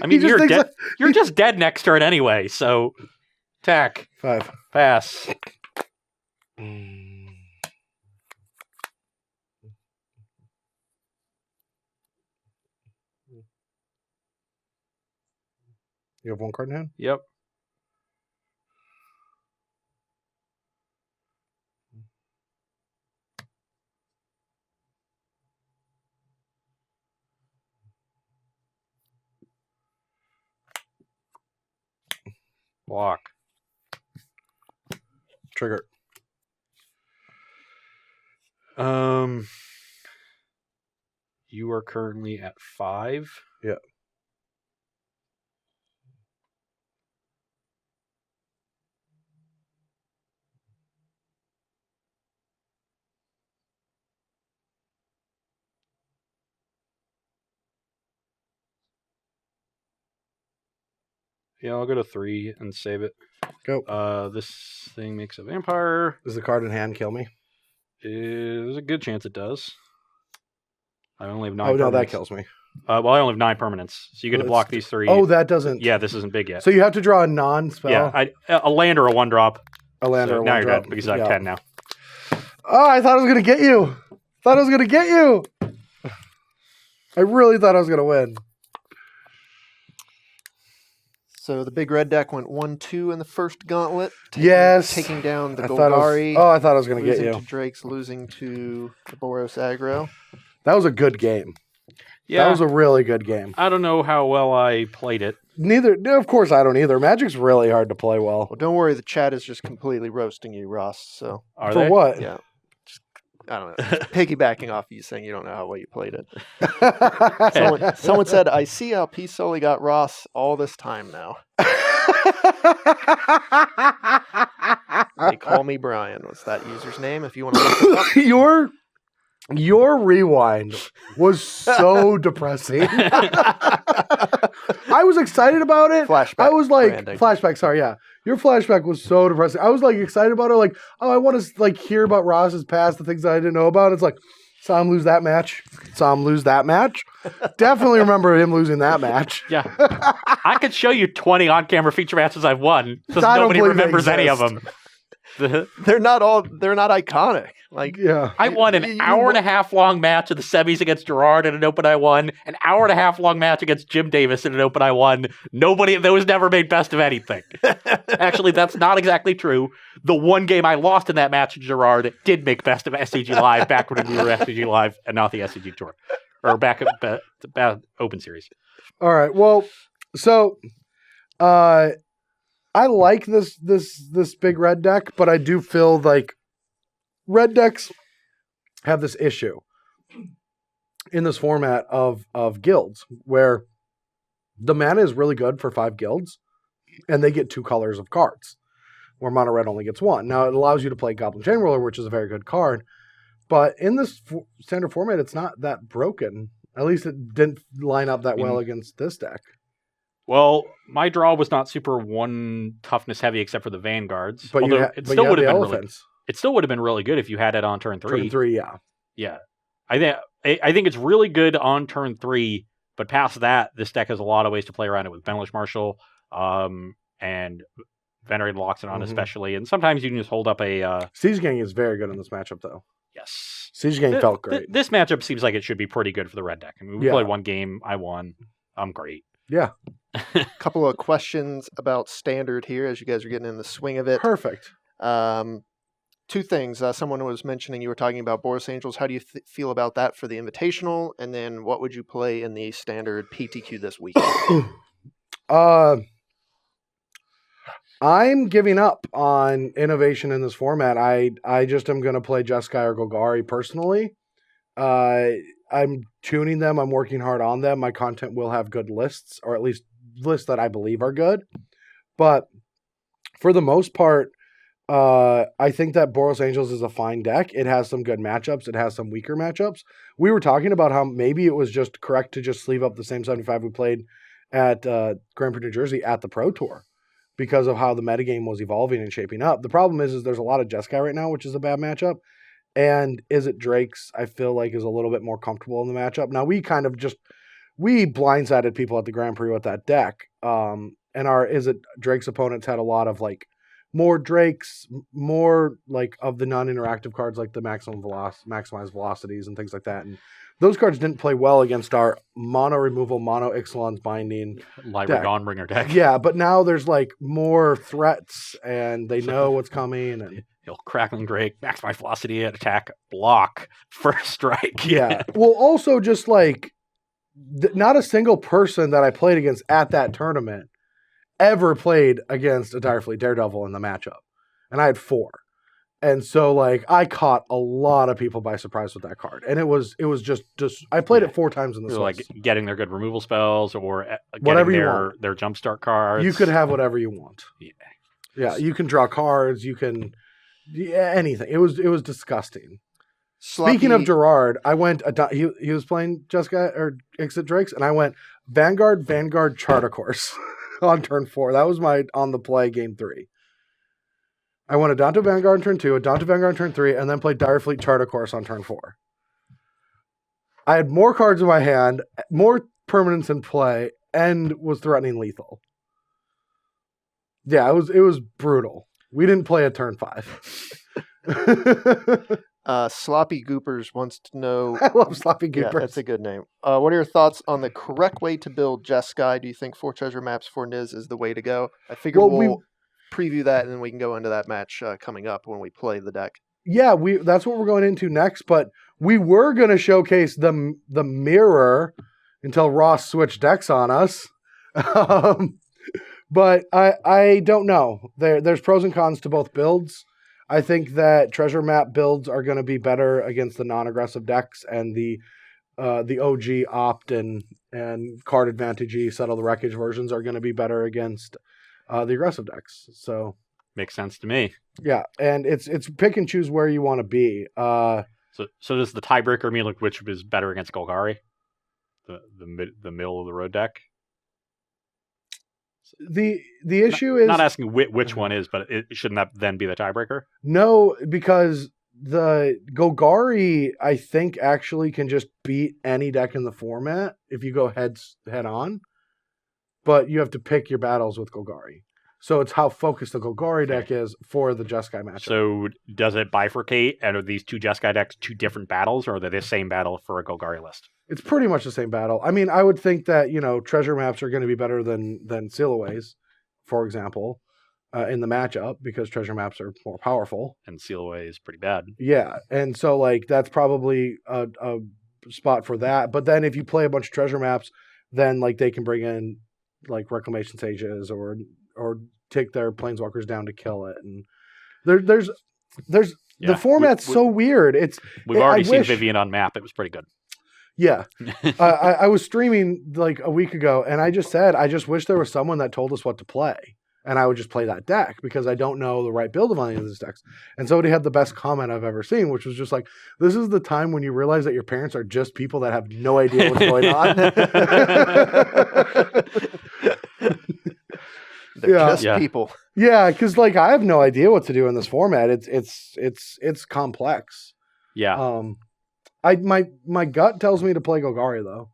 S2: I mean, you're dead. You're just dead next turn anyway. So, attack.
S1: 5.
S2: Pass.
S1: You have 1 card in hand?
S2: Yep. Block.
S1: Trigger.
S2: You are currently at 5.
S1: Yeah.
S2: Yeah, I'll go to 3 and save it.
S1: Go.
S2: This thing makes a vampire.
S1: Does the card in hand kill me?
S2: There's a good chance it does. I only have 9
S1: Oh, no,
S2: permanents.
S1: that kills me.
S2: Well, I only have 9 permanents. So you get to block these 3.
S1: Oh, that doesn't.
S2: Yeah, this isn't big yet.
S1: So you have to draw a non-spell?
S2: Yeah, a land or a 1-drop.
S1: A land or a 1-drop.
S2: Now you're dead because I have 10 now.
S1: Oh, I thought I was going to get you. I really thought I was going to win.
S3: So the big red deck went 1-2 in the first gauntlet. Taking down the Golgari.
S1: I thought I was going to get you.
S3: Losing to Drake's, losing to the Boros aggro.
S1: That was a good game.
S2: Yeah,
S1: that was a really good game.
S2: I don't know how well I played it.
S1: Of course I don't either. Magic's really hard to play well.
S3: Well, don't worry. The chat is just completely roasting you, Ross. So
S2: Are
S1: For
S2: they?
S1: what?
S3: yeah. I don't know. Piggybacking off you saying you don't know how well you played it. Someone said, I see how P. Sully got Ross all this time now. They call me Brian. What's that user's name? If you want to look it up.
S1: Your rewind was so depressing. I was excited about it.
S3: Flashback.
S1: I was like,
S3: branding.
S1: flashback. Sorry, yeah. Your flashback was so depressing. I was like excited about it. Like, oh, I want to like hear about Ross's past, the things that I didn't know about. It's like, saw him lose that match. Definitely remember him losing that match.
S2: Yeah. I could show you 20 on-camera feature matches I've won. Because
S1: I don't
S2: nobody
S1: believe they
S2: remembers any of
S1: exist.
S2: them.
S3: They're not iconic. Like,
S1: Yeah.
S2: I won an hour and a half long match in the semis against Gerard in an open I won. An hour and a half long match against Jim Davis in an open I won. Those never made best of anything. Actually, that's not exactly true. The one game I lost in that match to Gerard did make best of SCG Live back when we were SCG Live and not the SCG Tour. Or back at Open Series.
S1: All right. Well, so I like this big red deck, but I do feel like red decks have this issue in this format of guilds where the mana is really good for 5 guilds and they get 2 colors of cards where mono red only gets 1. Now it allows you to play Goblin Chain Roller, which is a very good card, but in this standard format it's not that broken. At least it didn't line up that well against this deck.
S2: Well, my draw was not super 1 toughness heavy except for the Vanguards.
S1: But
S2: although it still would have been
S1: elephants.
S2: It still would have been really good if you had it on turn 3.
S1: Turn 3, yeah.
S2: Yeah. I think it's really good on turn 3, but past that, this deck has a lot of ways to play around it with Benlish Marshal, and Venerated Loxodon especially, and sometimes you can just hold up a...
S1: Siege Gang is very good in this matchup, though.
S2: Yes.
S1: Siege Gang felt great.
S2: This matchup seems like it should be pretty good for the red deck. I mean, we played one game, I won. I'm great.
S1: Yeah.
S3: couple of questions about standard here as you guys are getting in the swing of it.
S1: Perfect.
S3: 2 things. Someone was mentioning you were talking about Boros Angels. How do you feel about that for the Invitational? And then what would you play in the standard PTQ this week?
S1: I'm giving up on innovation in this format. I just am going to play Jeskai or Golgari personally. I'm tuning them. I'm working hard on them. My content will have good lists, or at least lists that I believe are good. But for the most part, I think that Boros Angels is a fine deck. It has some good matchups. It has some weaker matchups. We were talking about how maybe it was just correct to just sleeve up the same 75 we played at Grand Prix New Jersey at the Pro Tour because of how the metagame was evolving and shaping up. The problem is there's a lot of Jeskai right now, which is a bad matchup. And Is It Drake's, I feel like, is a little bit more comfortable in the matchup. Now, we blindsided people at the Grand Prix with that deck. And our Is It Drake's opponents had a lot of, like, more Drakes, more, like, of the non-interactive cards, like the maximize velocities and things like that. And those cards didn't play well against our mono removal, mono Ixalan's binding
S2: Lyra Dawnbringer deck.
S1: Yeah, but now there's, like, more threats, and they know what's coming, and...
S2: He'll Crackling Drake, maximize velocity, attack, block, first strike.
S1: Yeah. Well, also just like not a single person that I played against at that tournament ever played against a Direfleet Daredevil in the matchup. And I had 4. And so like I caught a lot of people by surprise with that card. And it was just I played it 4 times in the
S2: like getting their good removal spells or
S1: whatever
S2: getting their jumpstart cards.
S1: You could have whatever you want. Yeah, you can draw cards, you can anything. It was disgusting. Speaking of Gerard, I went. He was playing Jeskai or Exit Drakes, and I went Vanguard Charter Course on turn 4. That was my on the play game 3. I went Adonto Vanguard on turn 2, Adonto Vanguard on turn 3, and then played Direfleet Charter Course on turn 4. I had more cards in my hand, more permanents in play, and was threatening lethal. Yeah, it was brutal. We didn't play at turn 5.
S3: Sloppy Goopers wants to know...
S1: I love Sloppy Goopers.
S3: Yeah, that's a good name. What are your thoughts on the correct way to build Jeskai? Do you think 4 treasure maps for Niz is the way to go? I figure we'll preview that and then we can go into that match coming up when we play the deck.
S1: Yeah, that's what we're going into next, but we were going to showcase the mirror until Ross switched decks on us. But I don't know. There's pros and cons to both builds. I think that treasure map builds are going to be better against the non-aggressive decks, and the OG opt and card advantage settle the wreckage versions are going to be better against the aggressive decks. So
S2: Makes sense to me.
S1: yeah, and it's pick and choose where you want to be.
S2: So does the tiebreaker mean like which is better against Golgari? The middle of the road deck?
S1: The issue is
S2: Not asking which one is, but shouldn't that then be the tiebreaker?
S1: no, because the Golgari, I think, actually can just beat any deck in the format if you go head on. But you have to pick your battles with Golgari. So it's how focused the Golgari deck is for the Jeskai matchup.
S2: So does it bifurcate? And are these two Jeskai decks two different battles, or are they the same battle for a Golgari list?
S1: It's pretty much the same battle. I mean, I would think that, treasure maps are going to be better than Sealaways, for example, in the matchup, because treasure maps are more powerful.
S2: And Sealaway is pretty bad.
S1: Yeah, and so, like, that's probably a spot for that. But then if you play a bunch of treasure maps, then, like, they can bring in, like, Reclamation Sages or take their Planeswalkers down to kill it. And there's the format's so weird.
S2: We've already seen Vivian on map. It was pretty good.
S1: Yeah. I was streaming like a week ago, and I just said, I just wish there was someone that told us what to play. And I would just play that deck because I don't know the right build of any of these decks. And somebody had the best comment I've ever seen, which was just like, this is the time when you realize that your parents are just people that have no idea what's going on.
S3: They're just people.
S1: Yeah, because like I have no idea what to do in this format. It's complex.
S2: Yeah.
S1: My gut tells me to play Golgari though,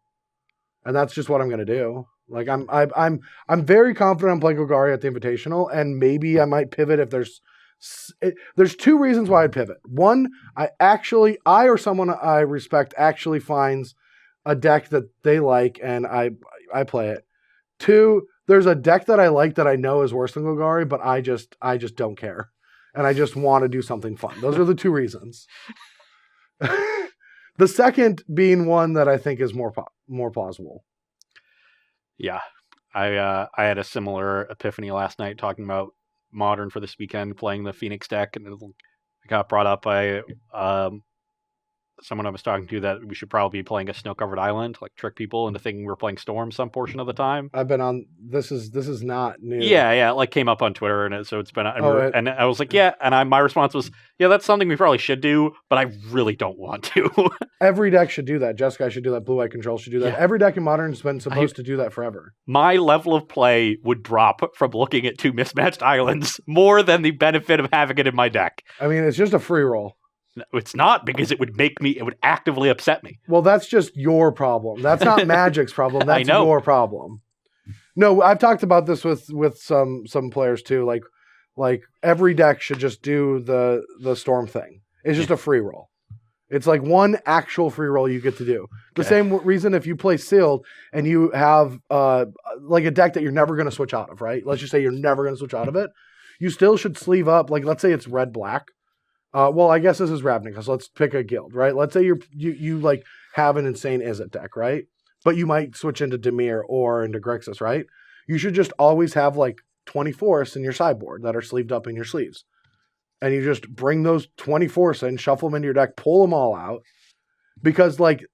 S1: and that's just what I'm gonna do. Like I'm very confident I'm playing Golgari at the Invitational, and maybe I might pivot if there's two reasons why I'd pivot. One, I or someone I respect actually finds a deck that they like, and I play it. Two, there's a deck that I like that I know is worse than Golgari, but I just don't care, and I just want to do something fun. Those are the two reasons. The second being one that I think is more plausible.
S2: Yeah, I had a similar epiphany last night talking about Modern for this weekend, playing the Phoenix deck, and it got brought up by someone I was talking to that we should probably be playing a snow-covered island, like trick people into thinking we're playing Storm some portion of the time.
S1: I've been on this is not new.
S2: Yeah, it like came up on Twitter, and so it's been. And I was like, yeah, and my response was, yeah, that's something we probably should do, but I really don't want to. Every
S1: deck should do that. Jeskai should do that. Blue-White Control should do that. Yeah. Every deck in Modern has been supposed to do that forever.
S2: My level of play would drop from looking at two mismatched islands more than the benefit of having it in my deck.
S1: I mean, it's just a free roll.
S2: No, it's not, because it would actively upset me.
S1: Well, that's just your problem. That's not Magic's problem. That's your problem. No, I've talked about this with some players too. Like every deck should just do the Storm thing. It's just a free roll. It's like one actual free roll you get to do. The same reason if you play Sealed and you have like a deck that you're never going to switch out of, right? Let's just say you're never going to switch out of it. You still should sleeve up. Like let's say it's red-black. Well, I guess this is Ravnica, so let's pick a guild, right? Let's say you like have an insane Izzet deck, right? But you might switch into Dimir or into Grixis, right? You should just always have like 20 forests in your sideboard that are sleeved up in your sleeves. And you just bring those 20 forests in, shuffle them into your deck, pull them all out. Because like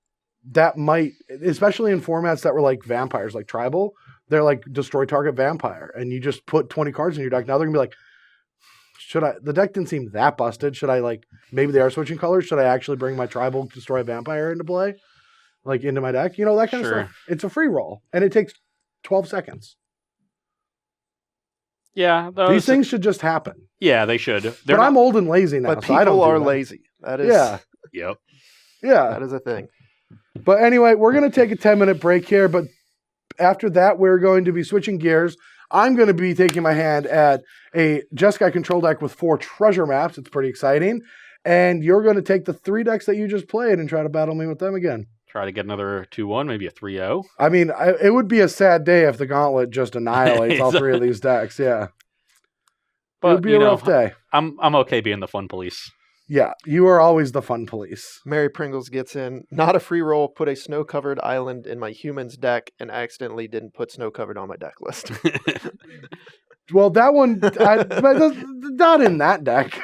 S1: that might, especially in formats that were like vampires, like Tribal, they're like destroy target vampire. And you just put 20 cards in your deck. Now they're going to be like, the deck didn't seem that busted. Should I maybe they are switching colors. Should I actually bring my Tribal Destroy Vampire into play? Like into my deck? That kind of stuff. It's a free roll. And it takes 12 seconds.
S2: Yeah.
S1: These things should just happen.
S2: Yeah, they should.
S1: But I'm old and lazy now.
S3: But people are lazy. That is.
S1: Yeah.
S2: Yep.
S1: Yeah.
S3: That is a thing.
S1: But anyway, we're going to take a 10-minute break here. But after that, we're going to be switching gears. I'm going to be taking my hand at a Jeskai control deck with 4 treasure maps. It's pretty exciting. And you're going to take the 3 decks that you just played and try to battle me with them again.
S2: Try to get another 2-1, maybe a 3-0.
S1: I mean, it would be a sad day if the Gauntlet just annihilates all 3 of these decks. Yeah. But it would be a rough day.
S2: I'm okay being the fun police.
S1: Yeah, you are always the fun police.
S3: Mary Pringles gets in. Not a free roll. Put a snow-covered island in my humans deck and accidentally didn't put snow-covered on my deck list.
S1: Well, that one, not in that deck.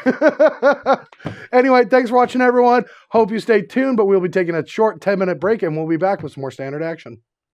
S1: Anyway, thanks for watching, everyone. Hope you stay tuned, but we'll be taking a short 10-minute break, and we'll be back with some more standard action.